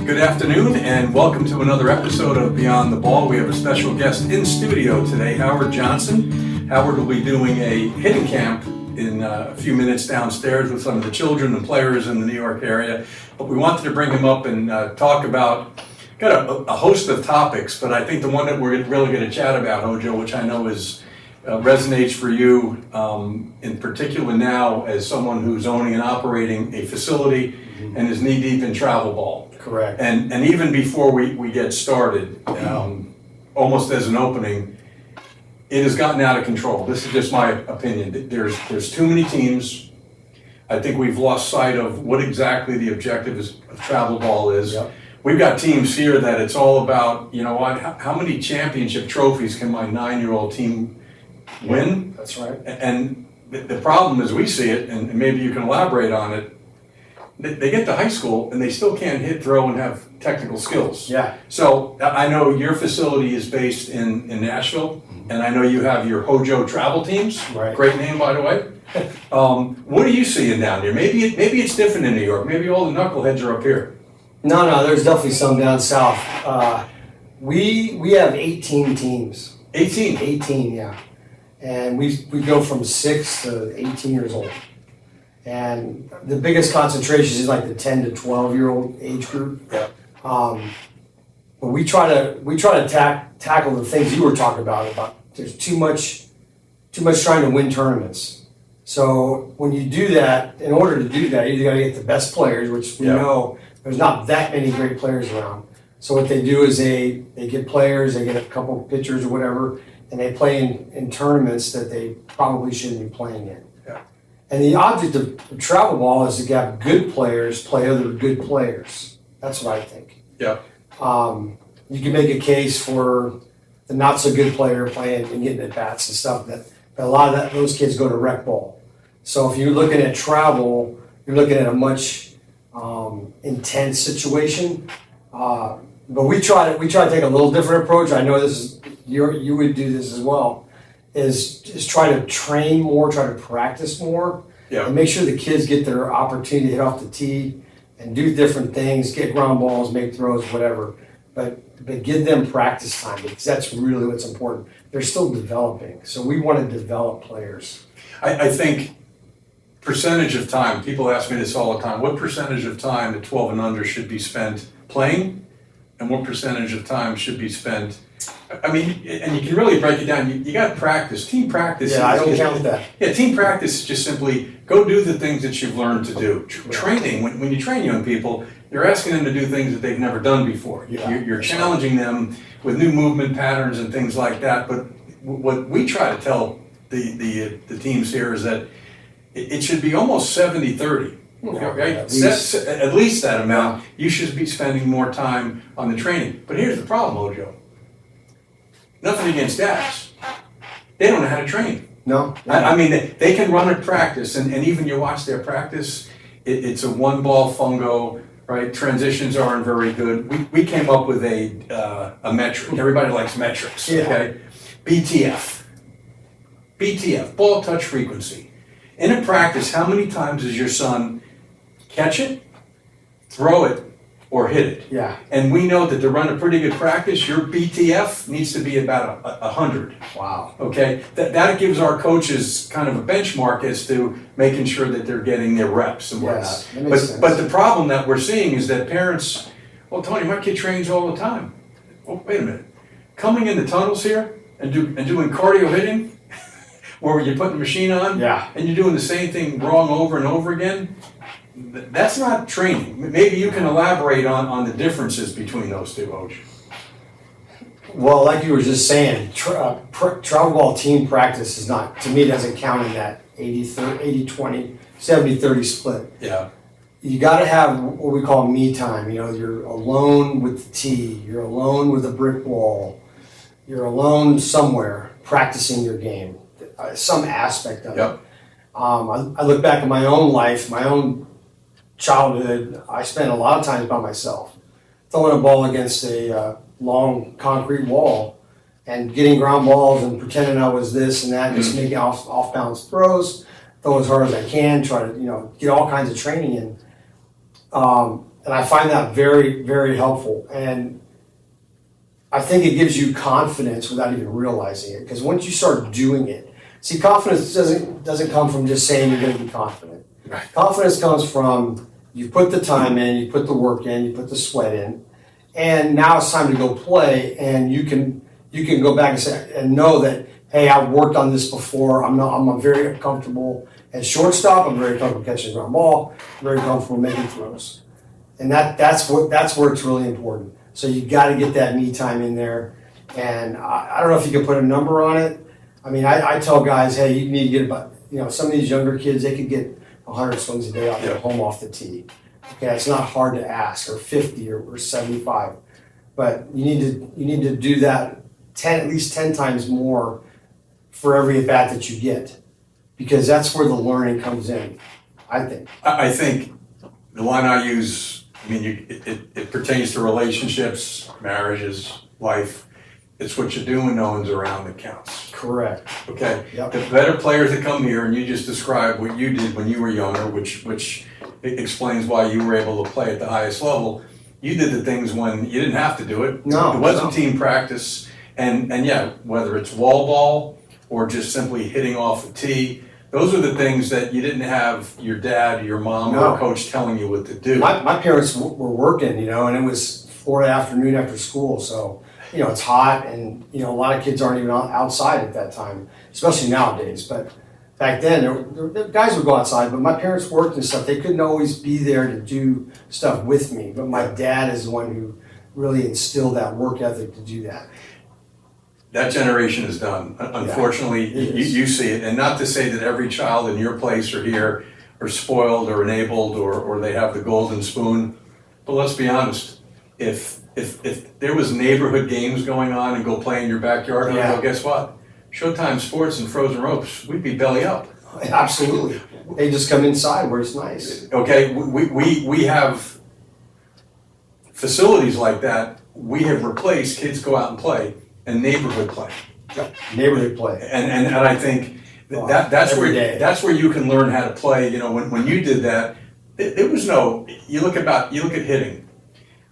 Good afternoon and welcome to another episode of Beyond the Ball. We have a special guest in studio today, Howard Johnson. Howard will be doing a hitting camp in a few minutes downstairs with some of the children and players in the New York area. But we wanted to bring him up and talk about a host of topics, but I think the one that we're really going to chat about, HoJo, which I know resonates for you in particular now as someone who's owning and operating a facility and is knee deep in travel ball. Correct. And even before we get started, almost as an opening, it has gotten out of control. This is just my opinion. There's too many teams. I think we've lost sight of what exactly the objective of travel ball is. Yep. We've got teams here that it's all about, you know what, how many championship trophies can my 9-year-old team win? That's right. And the problem as we see it, and maybe you can elaborate on it, they get to high school and they still can't hit, throw, and have technical skills. Yeah. So I know your facility is based in Nashville, and I know you have your HoJo travel teams. Right. Great name, by the way. What are you seeing down there? Maybe it's different in New York. Maybe all the knuckleheads are up here. No, there's definitely some down south. We have 18 teams. 18? 18, yeah. And we go from 6 to 18 years old. And the biggest concentration is like the 10 to 12-year-old age group. Yeah. But we try to tackle the things you were talking about there's too much trying to win tournaments. So when you do that, in order to do that, you got to get the best players, which we know there's not that many great players around. So what they do is they get players, they get a couple pitchers or whatever, and they play in tournaments that they probably shouldn't be playing in. And the object of travel ball is to have good players play other good players. That's what I think. Yeah. You can make a case for the not so good player playing and getting at bats and stuff. But a lot of those kids go to rec ball. So if you're looking at travel, you're looking at a much intense situation. But we try to take a little different approach. I know you would do this as well. Is try to train more, try to practice more, and make sure the kids get their opportunity to hit off the tee and do different things, get ground balls, make throws, whatever. But give them practice time because that's really what's important. They're still developing, so we want to develop players. I think percentage of time, people ask me this all the time, what percentage of time at 12 and under should be spent playing and what percentage of time should be spent, I mean, and you can really break it down. You got to practice. Team practice. Yeah, I don't count that. Yeah, team practice is just simply go do the things that you've learned to do. Training, when you train young people, you're asking them to do things that they've never done before. You're challenging them with new movement patterns and things like that. But what we try to tell the teams here is that it should be almost 70-30. Okay? At least that amount. You should be spending more time on the training. But here's the problem, HoJo. Nothing against dads. They don't know how to train. No. I mean, they can run a practice, and even you watch their practice, it's a one-ball fungo, right? Transitions aren't very good. We came up with a metric. Everybody likes metrics, okay? BTF, ball touch frequency. In a practice, how many times does your son catch it, throw it, or hit it? Yeah. And we know that to run a pretty good practice, your BTF needs to be about 100. Wow. Okay? That gives our coaches kind of a benchmark as to making sure that they're getting their reps and whatnot. Yes, that makes sense. But the problem that we're seeing is that parents, well, Tony, my kid trains all the time. Oh, wait a minute. Coming in the tunnels here and doing cardio hitting, where you're putting the machine on, and you're doing the same thing wrong over and over again, that's not training. Maybe you can elaborate on the differences between those two, HoJo. Well, like you were just saying, travel ball team practice is not, to me, doesn't count in that 80-20, 70-30 split. Yeah. You got to have what we call me time. You know, you're alone with the tee, you're alone with a brick wall, you're alone somewhere practicing your game, some aspect of it. I look back at my own life, my own childhood. I spent a lot of times by myself, throwing a ball against a long concrete wall and getting ground balls and pretending I was this and that, just making off balance throws, throw as hard as I can, try to get all kinds of training in. And I find that very, very helpful. And I think it gives you confidence without even realizing it. Because once you start doing it, see, confidence doesn't come from just saying you're going to be confident. Right. Confidence comes from you put the time in, you put the work in, you put the sweat in, and now it's time to go play. And you can go back and say and know that, hey, I've worked on this before. I'm very comfortable at shortstop. I'm very comfortable catching the ground ball. I'm very comfortable making throws. And that's where it's really important. So you got to get that me time in there. And I don't know if you can put a number on it. I mean, I tell guys, hey, you need to get about, some of these younger kids, they could get 100 swings a day off their home off the tee. Okay, it's not hard to ask, or 50 or 75. But you need to do that at least 10 times more for every at bat that you get, because that's where the learning comes in, I think. I think the line I use, it pertains to relationships, marriages, life. It's what you do when no one's around that counts. Correct. Okay. Yep. The better players that come here, and you just described what you did when you were younger, which explains why you were able to play at the highest level. You did the things when you didn't have to do it. No. It wasn't team practice. And yeah, whether it's wall ball or just simply hitting off the tee, those are the things that you didn't have your dad, your mom, or coach telling you what to do. My parents were working, and it was 4 afternoon after school, so it's hot, and a lot of kids aren't even outside at that time, especially nowadays. But back then, the guys would go outside, but my parents worked and stuff. They couldn't always be there to do stuff with me, but my dad is the one who really instilled that work ethic to do that. That generation is done. Unfortunately, you see it. And not to say that every child in your place or here are spoiled or enabled or they have the golden spoon. But let's be honest, if there was neighborhood games going on and go play in your backyard, well, guess what? Showtime Sports and Frozen Ropes, we'd be belly up. Absolutely. They just come inside where it's nice. Okay, we have facilities like that. We have replaced kids go out and play. And neighborhood play. Yep. Neighborhood play. And I think that's where you can learn how to play. When you did that, there was no. You look at hitting.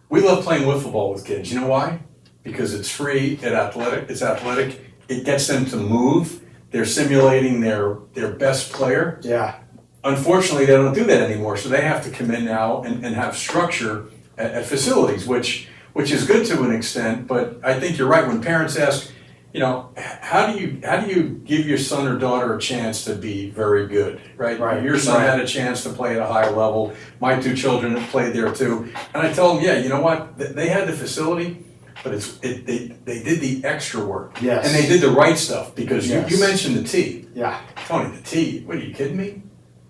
We love playing wiffle ball with kids. You know why? Because it's free. It's athletic. It gets them to move. They're simulating their best player. Yeah. Unfortunately, they don't do that anymore. So they have to come in now and have structure at facilities, which is good to an extent, but I think you're right. When parents ask, how do you give your son or daughter a chance to be very good, right? Your son had a chance to play at a high level. My 2 children have played there too. And I tell them, yeah, you know what? They had the facility, but they did the extra work. Yes. And they did the right stuff, because you mentioned the tee. Yeah. Tony, the tee, what are you kidding me?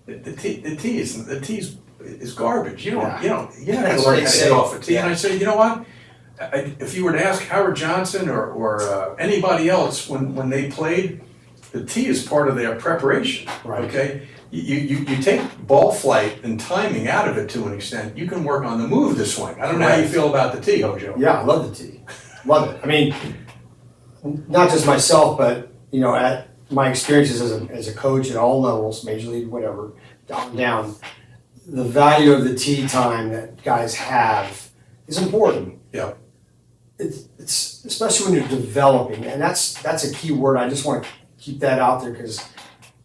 The tee is garbage. You're not going to learn how to hit off a tee. And I say, you know what? If you were to ask Howard Johnson or anybody else when they played, the tee is part of their preparation. Right. Okay, you take ball flight and timing out of it to an extent. You can work on the move to swing. I don't know how you feel about the tee, HoJo. Yeah, I love the tee. Love it. I mean, not just myself, but at my experiences as a coach at all levels, major league, whatever, down, the value of the tee time that guys have is important. Yeah. It's especially when you're developing, and that's a key word. I just want to keep that out there, because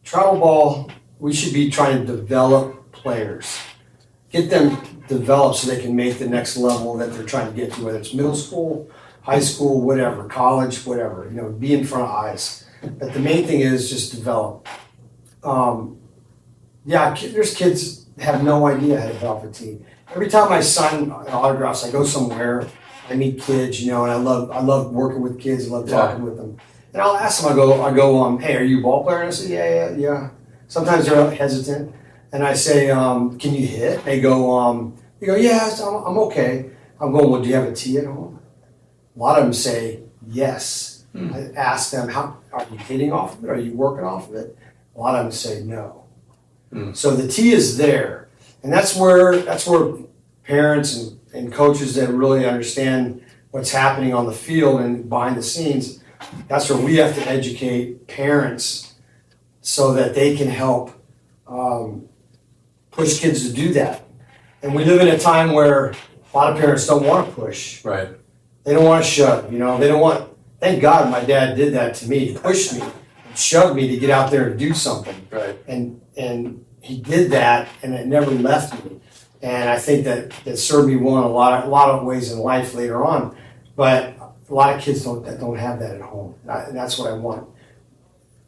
travel ball, we should be trying to develop players, get them developed so they can make the next level that they're trying to get to, whether it's middle school, high school, whatever, college, whatever. Be in front of eyes. But the main thing is just develop. There's kids that have no idea how to hit off a tee. Every time I sign autographs, I go somewhere. I meet kids, and I love working with kids. I love talking with them. And I'll ask them. I go, hey, are you a ball player? And I say, yeah. Sometimes they're hesitant, and I say, can you hit? They go, yeah, I'm okay. I'm going, well, do you have a tee at home? A lot of them say yes. I ask them, how are you hitting off of it? Are you working off of it? A lot of them say no. So the tee is there, and that's where parents and coaches that really understand what's happening on the field and behind the scenes, that's where we have to educate parents so that they can help push kids to do that. And we live in a time where a lot of parents don't want to push. Right. They don't want to shove, they don't want, thank God my dad did that to me. He pushed me and shoved me to get out there and do something. Right. And he did that and it never left me. And I think that served me well in a lot of ways in life later on. But a lot of kids don't have that at home. And that's what I want.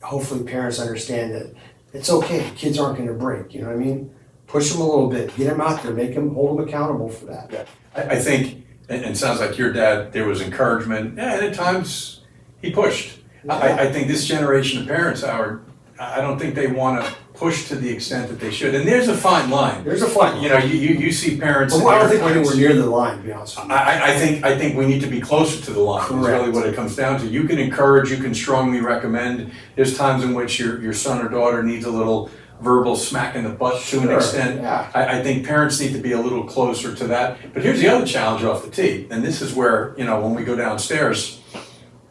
Hopefully parents understand that it's okay. Kids aren't going to break, you know what I mean? Push them a little bit, get them out there, hold them accountable for that. Yeah. I think, and it sounds like your dad, there was encouragement, and at times he pushed. Yeah. I think this generation of parents, Howard, I don't think they want to push to the extent that they should. And there's a fine line. There's a fine line. You see parents. But I don't think we're anywhere near the line, to be honest with you. I think we need to be closer to the line. Correct. Is really what it comes down to. You can encourage, you can strongly recommend. There's times in which your son or daughter needs a little verbal smack in the butt to an extent. Yeah. I think parents need to be a little closer to that. But here's the other challenge off the tee, and this is where, when we go downstairs,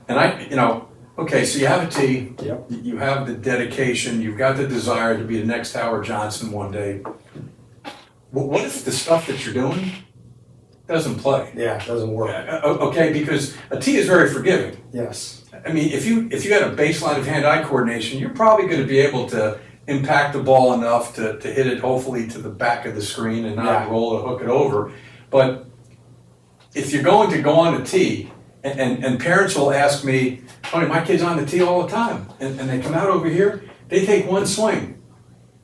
and okay, so you have a tee, Yep. you have the dedication, you've got the desire to be the next Howard Johnson one day. What if the stuff that you're doing doesn't play? Yeah, it doesn't work. Okay, because a tee is very forgiving. Yes. I mean, if you got a baseline of hand-eye coordination, you're probably going to be able to impact the ball enough to hit it hopefully to the back of the screen and not roll or hook it over. But if you're going to go on a tee, and parents will ask me, Tony, my kid's on the tee all the time, and they come out over here, they take one swing,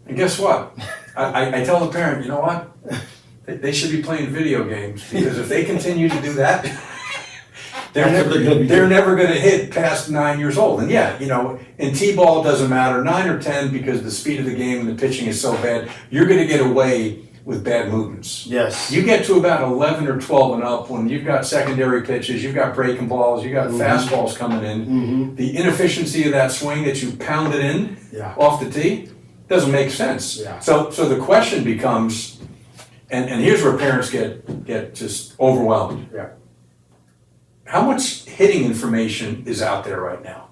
and guess what? I tell the parent, you know what? They should be playing video games, because if they continue to do that, they're never going to hit past 9 years old. And in T-ball it doesn't matter, 9 or 10, because the speed of the game and the pitching is so bad, you're going to get away with bad movements. Yes. You get to about 11 or 12 and up when you've got secondary pitches, you've got breaking balls, you've got fastballs coming in. Mm-hmm. The inefficiency of that swing that you pounded in off the tee doesn't make sense. Yeah. So the question becomes, and here's where parents get just overwhelmed. Yeah. How much hitting information is out there right now?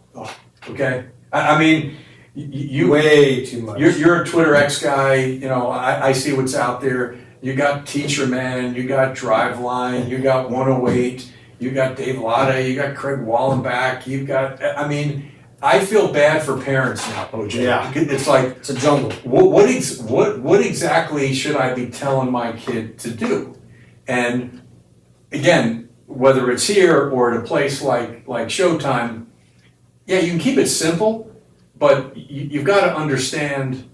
Okay? I mean, you way too much. You're a Twitter X guy. I see what's out there. You got Teacher Man, you got Driveline, you got 108, you got Dave Latta, you got Craig Wallenbach, you've got. I mean, I feel bad for parents now, HoJo. Yeah. It's like it's a jungle. What exactly should I be telling my kid to do? And again, whether it's here or at a place like Showtime, you can keep it simple. But you've got to understand,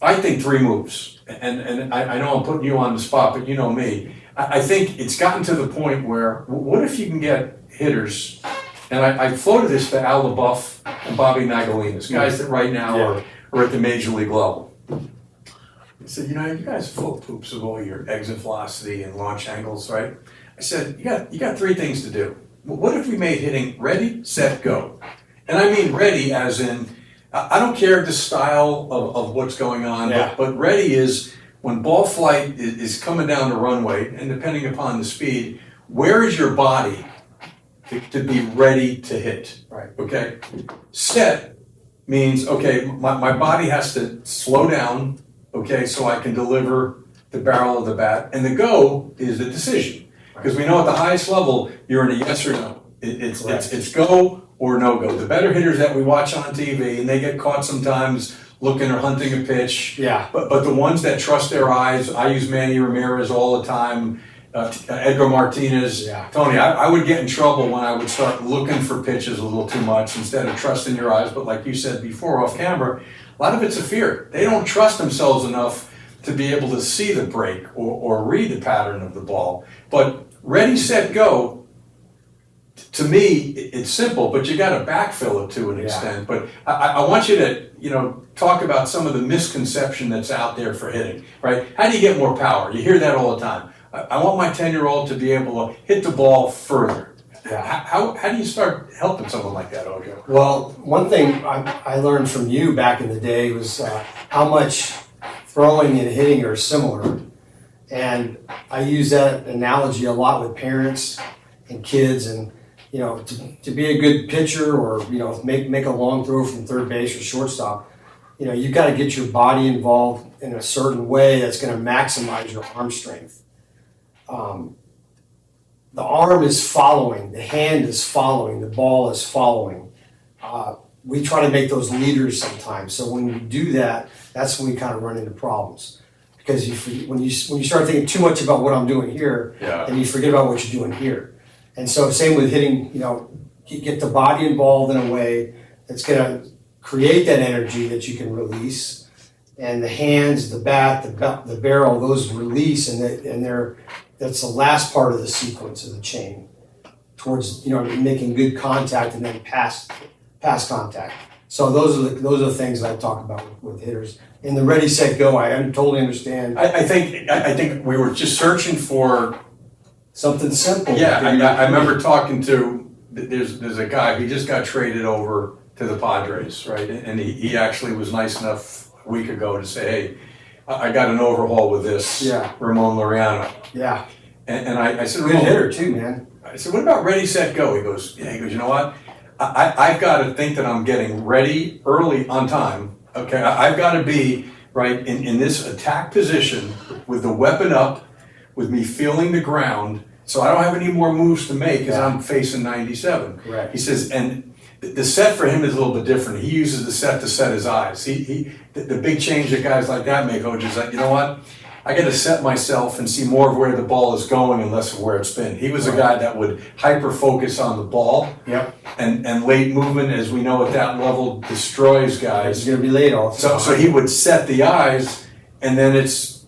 I think 3 moves, and I know I'm putting you on the spot, but you know me. I think it's gotten to the point where, what if you can get hitters, and I floated this to Al LaBeouf and Bobby Magdalenas, guys that right now are at the major league level. I said, you guys are full of poops of all your exit velocity and launch angles, right? I said, you got 3 things to do. What if we made hitting ready, set, go? And I mean ready as in, I don't care the style of what's going on, but ready is when ball flight is coming down the runway, and depending upon the speed, where is your body to be ready to hit? Right. Okay? Set means, okay, my body has to slow down, okay, so I can deliver the barrel of the bat. And the go is the decision. Because we know at the highest level, you're in a yes or no. It's go or no go. The better hitters that we watch on TV, and they get caught sometimes looking or hunting a pitch. Yeah. But the ones that trust their eyes, I use Manny Ramirez all the time, Edgar Martinez. Yeah. Tony, I would get in trouble when I would start looking for pitches a little too much instead of trusting your eyes. But like you said before off camera, a lot of it's a fear. They don't trust themselves enough to be able to see the break or read the pattern of the ball. But ready, set, go, to me, it's simple, but you got to backfill it to an extent. But I want you to, talk about some of the misconception that's out there for hitting, right? How do you get more power? You hear that all the time. I want my 10-year-old to be able to hit the ball further. Yeah. How do you start helping someone like that, HoJo? Well, one thing I learned from you back in the day was how much throwing and hitting are similar. And I use that analogy a lot with parents and kids, and to be a good pitcher or make a long throw from third base or shortstop, you've got to get your body involved in a certain way that's going to maximize your arm strength. The arm is following, the hand is following, the ball is following. We try to make those leaders sometimes. So when we do that, that's when we kind of run into problems. Because when you start thinking too much about what I'm doing here, and you forget about what you're doing here. And so same with hitting, get the body involved in a way that's going to create that energy that you can release. And the hands, the bat, the barrel, those release, that's the last part of the sequence of the chain towards making good contact and then pass contact. So those are the things that I talk about with hitters. In the ready, set, go, I totally understand. I think we were just searching for something simple. Yeah, I remember talking to there's a guy, he just got traded over to the Padres, right? And he actually was nice enough a week ago to say, hey, I got an overhaul with this Ramon Laureano. Yeah. And I said, good hitter too, man. I said, what about ready, set, go? He goes, you know what? I've got to think that I'm getting ready early on time. Okay, I've got to be right in this attack position with the weapon up, with me feeling the ground, so I don't have any more moves to make because I'm facing 97. Correct. He says, and the set for him is a little bit different. He uses the set to set his eyes. The big change that guys like that make, HoJo, is like, you know what? I got to set myself and see more of where the ball is going and less of where it's been. He was a guy that would hyper focus on the ball. Yep. And late movement, as we know at that level, destroys guys. He's going to be late all the time. So he would set the eyes, and then it's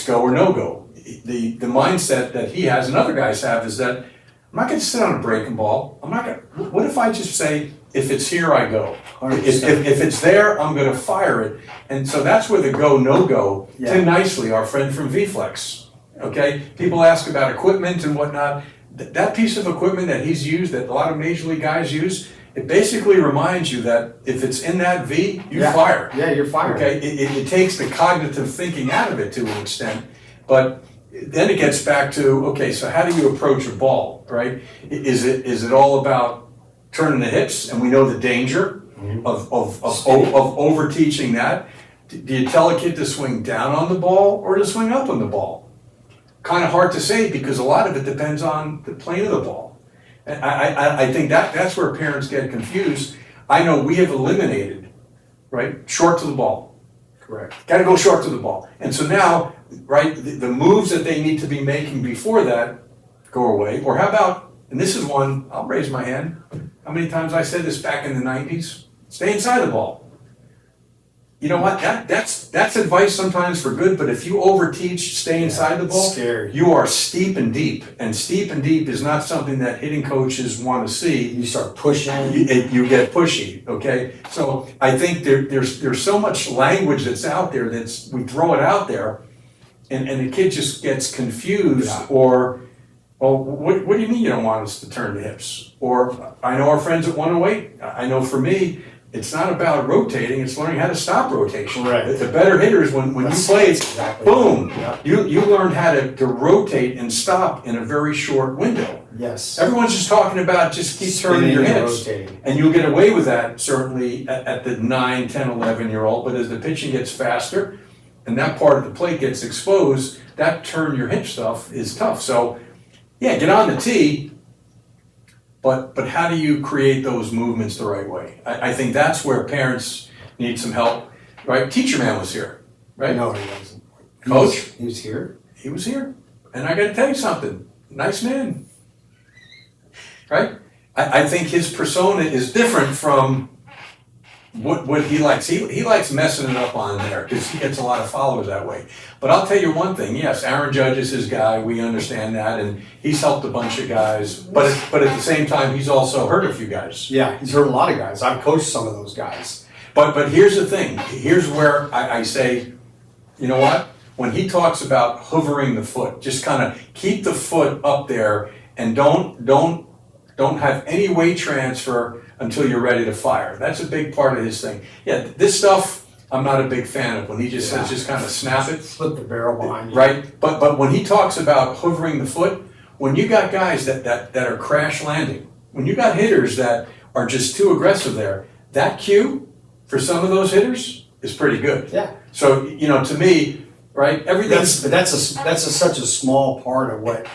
go or no go. The mindset that he has and other guys have is that I'm not going to sit on a breaking ball. I'm not going to. What if I just say, if it's here, I go. If it's there, I'm going to fire it. And so that's where the go, no go. Tim Nicely, our friend from VFlex. Okay, people ask about equipment and whatnot. That piece of equipment that he's used, that a lot of major league guys use, it basically reminds you that if it's in that V, you fire. Yeah, you're firing. Okay, it takes the cognitive thinking out of it to an extent, but then it gets back to, okay, so how do you approach a ball, right? Is it all about turning the hips, and we know the danger of over teaching that? Do you tell a kid to swing down on the ball or to swing up on the ball? Kind of hard to say because a lot of it depends on the plane of the ball. And I think that's where parents get confused. I know we have eliminated, right, short to the ball. Correct. Got to go short to the ball. And so now, right, the moves that they need to be making before that go away. Or how about, and this is one, I'll raise my hand. How many times I said this back in the 90s? Stay inside the ball. You know what? That's advice sometimes for good, but if you overteach stay inside the ball, you are steep and deep. And steep and deep is not something that hitting coaches want to see. You start pushing. You get pushy, okay? So I think there's so much language that's out there we throw it out there, and the kid just gets confused or, well, what do you mean you don't want us to turn the hips? Or I know our friends at 108, I know for me, it's not about rotating, it's learning how to stop rotation. Right. The better hitters, when you play, boom, you learn how to rotate and stop in a very short window. Yes. Everyone's just talking about just keep turning your hips. And you'll get away with that, certainly, at the 9, 10, 11-year-old, but as the pitching gets faster and that part of the plate gets exposed, that turn your hip stuff is tough. So, yeah, get on the tee, but how do you create those movements the right way? I think that's where parents need some help, right? Teacher Man was here, right? No, he wasn't. Coach? He was here? He was here. And I got to tell you something, nice man, right? I think his persona is different from what he likes. He likes messing it up on there because he gets a lot of followers that way. But I'll tell you one thing, yes, Aaron Judge is his guy, we understand that, and he's helped a bunch of guys, but at the same time, he's also hurt a few guys. Yeah, he's hurt a lot of guys. I've coached some of those guys. But here's the thing, here's where I say, you know what? When he talks about hovering the foot, just kind of keep the foot up there and don't have any weight transfer until you're ready to fire. That's a big part of his thing. Yeah, this stuff I'm not a big fan of when he just says just kind of snap it. Flip the barrel behind you. Right? But when he talks about hovering the foot, when you got guys that are crash landing, when you got hitters that are just too aggressive there, that cue for some of those hitters is pretty good. Yeah. So, to me, right, everything. That's such a small part of what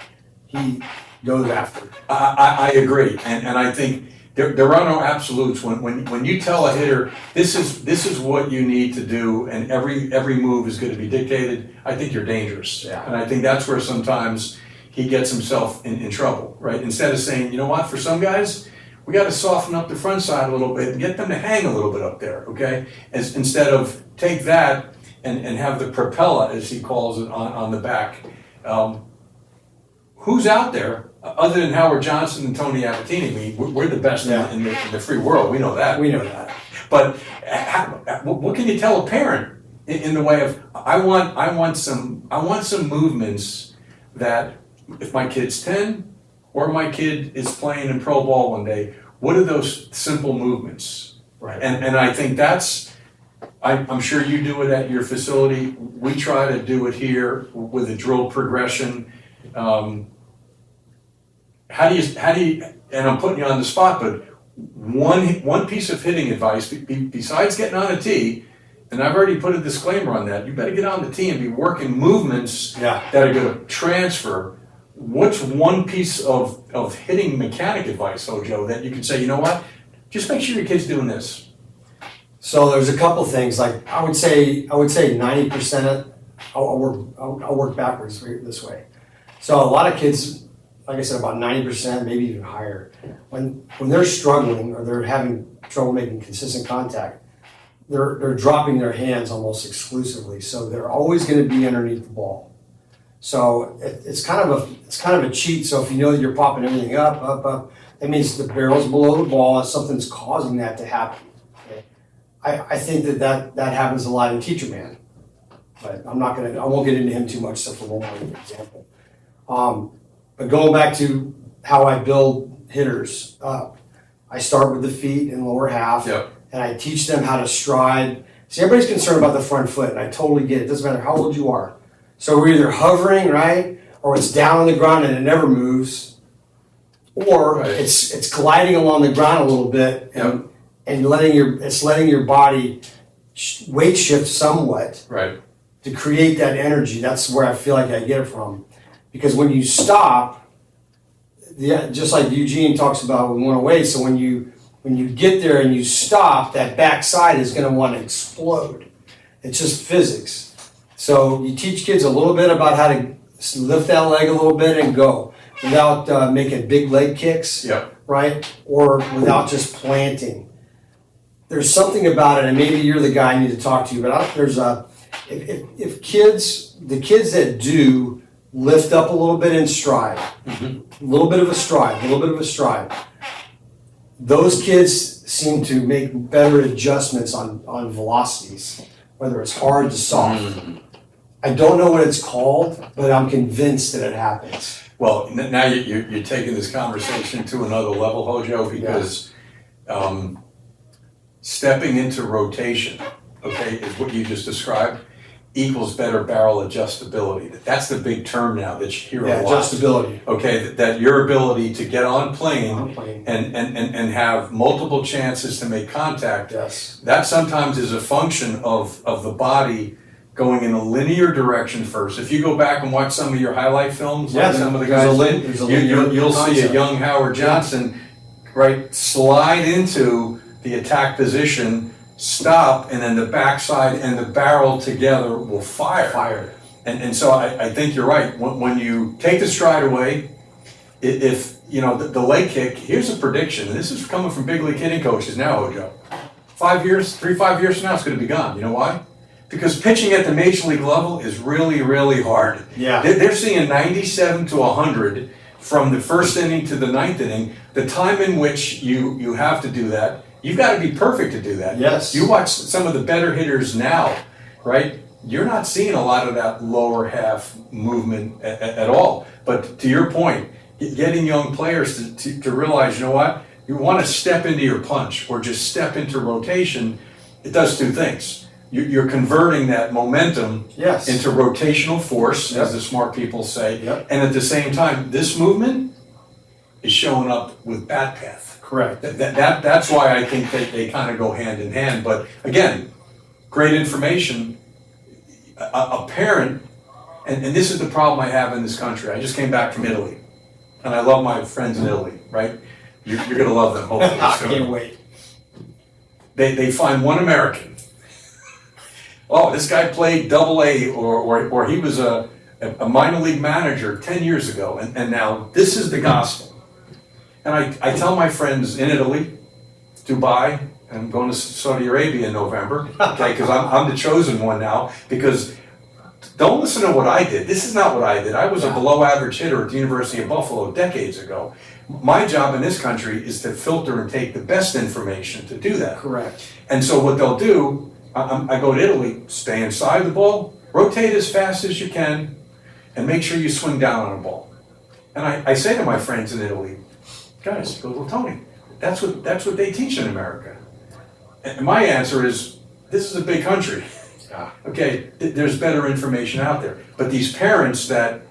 he goes after. I agree, and I think there are no absolutes. When you tell a hitter this is what you need to do, and every move is going to be dictated, I think you're dangerous. Yeah. And I think that's where sometimes he gets himself in trouble, right? Instead of saying, you know what, for some guys, we got to soften up the front side a little bit and get them to hang a little bit up there, okay? Instead of take that and have the propeller, as he calls it, on the back. Who's out there other than Howard Johnson and Tony Abatini? I mean, we're the best in the free world. We know that. We know that. But what can you tell a parent in the way of I want some movements that if my kid's 10 or my kid is playing in pro ball one day, what are those simple movements? Right. And I think that's, I'm sure you do it at your facility. We try to do it here with a drill progression. How do you, and I'm putting you on the spot, but one piece of hitting advice, besides getting on a tee, and I've already put a disclaimer on that, you better get on the tee and be working movements that are going to transfer. What's one piece of hitting mechanic advice, HoJo, that you can say, you know what, just make sure your kid's doing this? So there's a couple things. Like I would say 90%. I'll work backwards this way. So a lot of kids, like I said, about 90%, maybe even higher, when they're struggling or they're having trouble making consistent contact, they're dropping their hands almost exclusively. So they're always going to be underneath the ball. So it's kind of a cheat. So if you know that you're popping everything up, that means the barrel's below the ball and something's causing that to happen. Okay? I think that happens a lot in Teacher Man, but I won't get into him too much except for one more example. But going back to how I build hitters up, I start with the feet in lower half, and I teach them how to stride. See, everybody's concerned about the front foot, and I totally get it. It doesn't matter how old you are. So we're either hovering, right, or it's down on the ground and it never moves, or it's gliding along the ground a little bit and letting your body weight shift somewhat to create that energy. That's where I feel like I get it from. Because when you stop, just like Eugene talks about with 108, so when you get there and you stop, that backside is going to want to explode. It's just physics. So you teach kids a little bit about how to lift that leg a little bit and go without making big leg kicks, right? Or without just planting. There's something about it, and maybe you're the guy I need to talk to, but if the kids that do lift up a little bit in stride, a little bit of a stride. Those kids seem to make better adjustments on velocities, whether it's hard to soft. I don't know what it's called, but I'm convinced that it happens. Well, now you're taking this conversation to another level, HoJo, because stepping into rotation, is what you just described, equals better barrel adjustability. That's the big term now that you hear a lot. Adjustability. Okay, that your ability to get on plane and have multiple chances to make contact. Yes. That sometimes is a function of the body going in a linear direction first. If you go back and watch some of your highlight films, like some of the guys you'll see a young Howard Johnson, slide into the attack position, stop, and then the backside and the barrel together will fire. And so I think you're right. When you take the stride away, if the leg kick, here's a prediction, and this is coming from big league hitting coaches now, HoJo. 5 years from now, it's going to be gone. You know why? Because pitching at the major league level is really, really hard. Yeah. They're seeing 97 to 100 from the first inning to the ninth inning. The time in which you have to do that, you've got to be perfect to do that. Yes. You watch some of the better hitters now, right? You're not seeing a lot of that lower half movement at all. But to your point, getting young players to realize, you know what? You want to step into your punch or just step into rotation. It does two things. You're converting that momentum into rotational force, as the smart people say. And at the same time, this movement is showing up with bat path. Correct. That's why I think they kind of go hand in hand. But again, great information. A parent, and this is the problem I have in this country. I just came back from Italy, and I love my friends in Italy, right? You're going to love them, hopefully. I can't wait. They find one American. Oh, this guy played AA, or he was a minor league manager 10 years ago, and now this is the gospel. And I tell my friends in Italy, Dubai, and I'm going to Saudi Arabia in November, okay, because I'm the chosen one now, because don't listen to what I did. This is not what I did. I was a below average hitter at the University of Buffalo decades ago. My job in this country is to filter and take the best information to do that. Correct. And so what they'll do, I go to Italy, stay inside the ball, rotate as fast as you can, and make sure you swing down on a ball. And I say to my friends in Italy, guys, go, well, Tony, that's what they teach in America. And my answer is, this is a big country. Okay, there's better information out there. But these parents that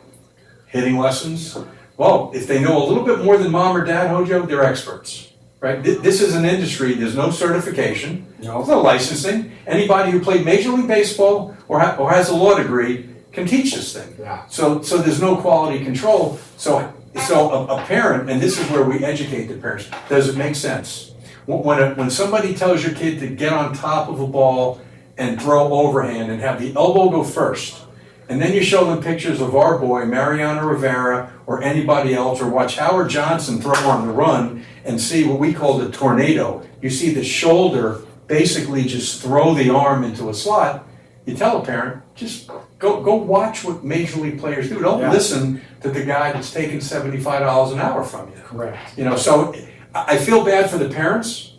hitting lessons, well, if they know a little bit more than mom or dad, HoJo, they're experts, right? This is an industry, there's no certification, there's no licensing. Anybody who played Major League Baseball or has a law degree can teach this thing. Yeah. So there's no quality control. So a parent, and this is where we educate the parents, does it make sense? When somebody tells your kid to get on top of a ball and throw overhand and have the elbow go first, and then you show them pictures of our boy, Mariano Rivera, or anybody else, or watch Howard Johnson throw on the run and see what we call the tornado. You see the shoulder basically just throw the arm into a slot. You tell a parent, just go watch what Major League players do. Don't listen to the guy that's taking $75 an hour from you. Correct. So I feel bad for the parents,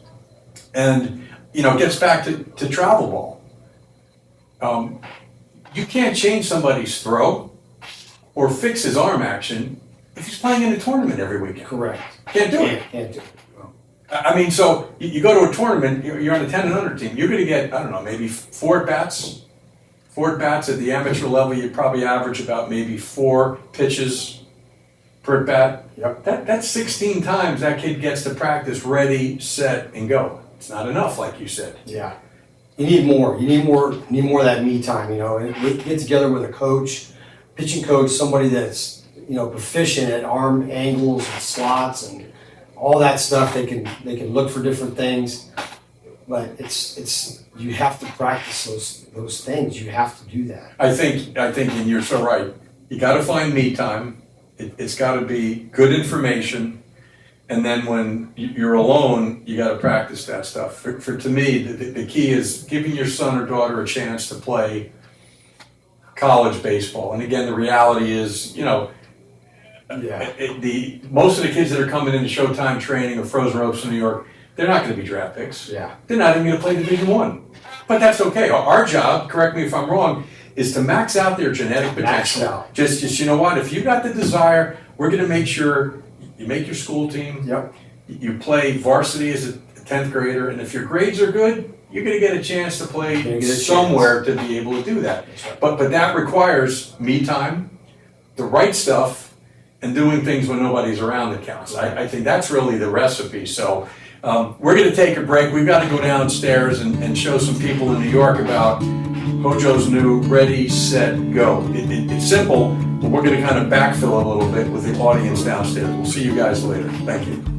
and it gets back to travel ball. You can't change somebody's throw or fix his arm action if he's playing in a tournament every weekend. Correct. Can't do it. Can't do it. No. I mean, so you go to a tournament, you're on a 10 and under team, you're going to get, I don't know, maybe 4 at-bats. 4 at-bats at the amateur level, you probably average about maybe 4 pitches per at-bat. Yep. That's 16 times that kid gets to practice, ready, set, and go. It's not enough, like you said. Yeah. You need more. You need more of that me time, and get together with a coach, pitching coach, somebody that's, proficient at arm angles and slots and all that stuff. They can look for different things, but it's you have to practice those things. You have to do that. I think, and you're so right. You got to find me time. It's got to be good information. And then when you're alone, you got to practice that stuff. To me, the key is giving your son or daughter a chance to play college baseball. And again, the reality is, most of the kids that are coming into Showtime training or Frozen Ropes in New York, they're not going to be draft picks. Yeah. They're not even going to play Division I. But that's okay. Our job, correct me if I'm wrong, is to max out their genetic potential. Max out. Just you know what? If you got the desire, we're going to make sure you make your school team. Yep. You play varsity as a 10th grader, and if your grades are good, you're going to get a chance to play somewhere to be able to do that. Right. But that requires me time, the right stuff, and doing things when nobody's around that counts. I think that's really the recipe. So we're going to take a break. We've got to go downstairs and show some people in New York about HoJo's new Ready, Set, Go. It's simple, but we're going to kind of backfill a little bit with the audience downstairs. We'll see you guys later. Thank you.